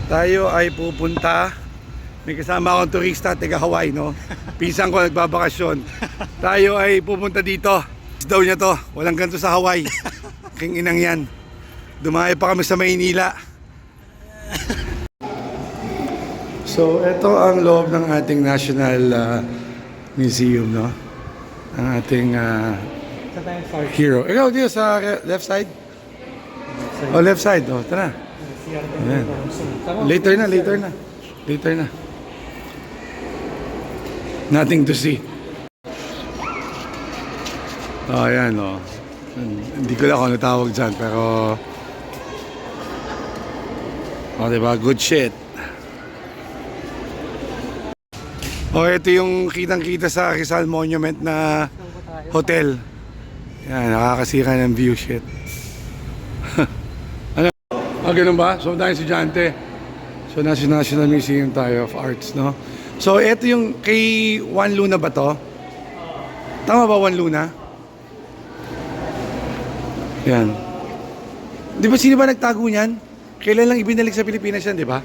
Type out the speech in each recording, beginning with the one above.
Tayo ay pupunta. May kasama akong turista, taga Hawaii, no? Pinsan ko nagbabakasyon. Tayo ay pupunta dito. Daw niya to, walang ganito sa Hawaii. King inang yan. Dumayo pa kami sa Maynila. So, ito ang loob ng ating National Museum, no? Ang ating hero. Ikaw dito sa left side? Oh, left side. Oh, tara. Ayan. Later na. Nothing to see. Oh, ayan, oh. Hindi ko lang kung ano tawag dyan, pero oh, diba? Good shit. Oh, ito yung kitang-kita sa Rizal Monument na hotel. Yan, nakakasira ng view shit. Ano? Ah, ganun ba? So, dahil estudyante. So, nasa National Museum tayo of Arts, no? So, ito yung kay Juan Luna ba to? Tama ba, Juan Luna? Yan. Di ba, sino ba nagtago niyan? Kailan lang ibinalik sa Pilipinas yan, di ba?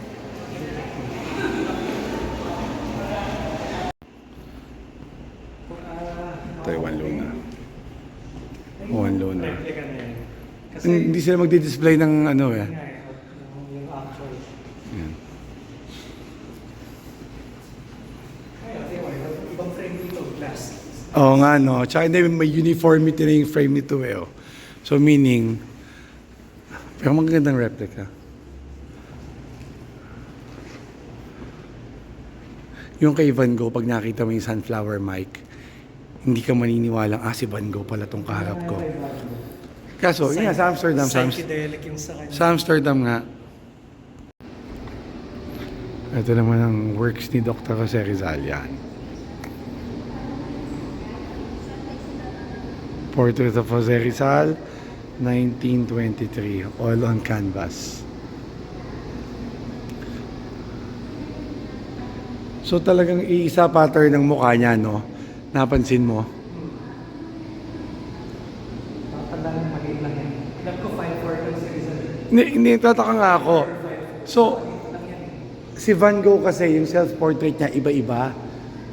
Juan Luna. Juan Luna. Hindi sila magdi-display ng ano eh. Yan. Oo nga, no. Tsaka hindi, may uniformity na yung frame nito eh. Oh. So meaning, pero magandang replica. Yung kay Van Gogh, pag nakita mo yung sunflower mic, hindi ka maniniwalang, si Van Gogh pala tong kaharap ko. Kaso, yun nga, sa Amsterdam. Psychedelic yung sa kanya. Sa Amsterdam nga. Ito naman ang works ni Dr. Jose Rizal, yan. Portrait of Jose Rizal, 1923, all on canvas. So talagang iisa pattern ng mukha niya, no? Napansin mo? Tatandaan ng maliit lang yan. Alam ko 5'4" si Rizal. Hindi, tataka nga ako. So, si Van Gogh kasi, yung self-portrait niya, iba-iba.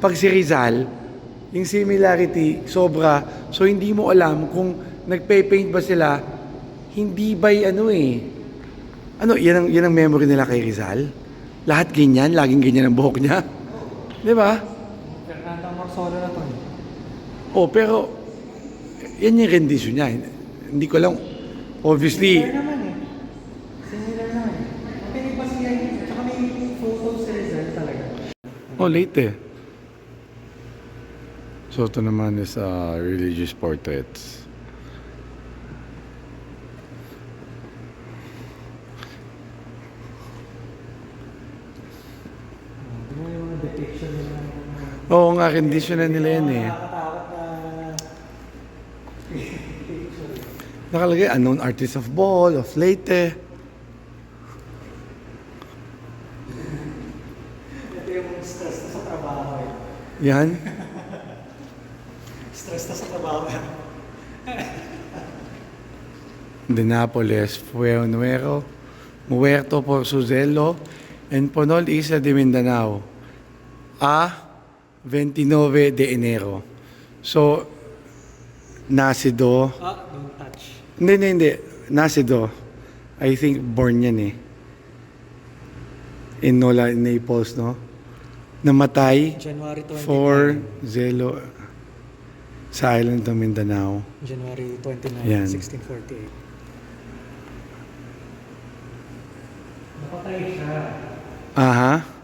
Pag si Rizal, yung similarity, sobra. So, hindi mo alam kung nagpe-paint ba sila, hindi ba ano, yan ang memory nila kay Rizal? Lahat ganyan, laging ganyan ang buhok niya. Di ba? Fernando Marsolo na to. Oh, pero yan yung rendition niya. Hindi ko lang, obviously. Similar naman eh. Similar naman eh. Pinig pa siya yun. Tsaka may photo si Rizal talaga. Oh, late eh. So, ito naman is religious portraits. Ano yung mga depiction nila? Oo nga, rendition na nila yan eh. Nakakatakot na picture. Nakalagay, unknown artist of Ball, of Leyte. Ito yung stress na sa trabaho eh. Yan. Stress na sa trabaho. De Nápoles, Fuego Nuevo, Muerto por Suzelo, en Ponol, Isla de Mindanao, a 29 de enero. So, Nasido. Don't touch. Hindi. Nasido. I think born yan eh. In Nola, Naples, no? Namatay January 29. for Zelo sa island ng Mindanao. January 29, Yan. 1648. Napatay siya. Aha.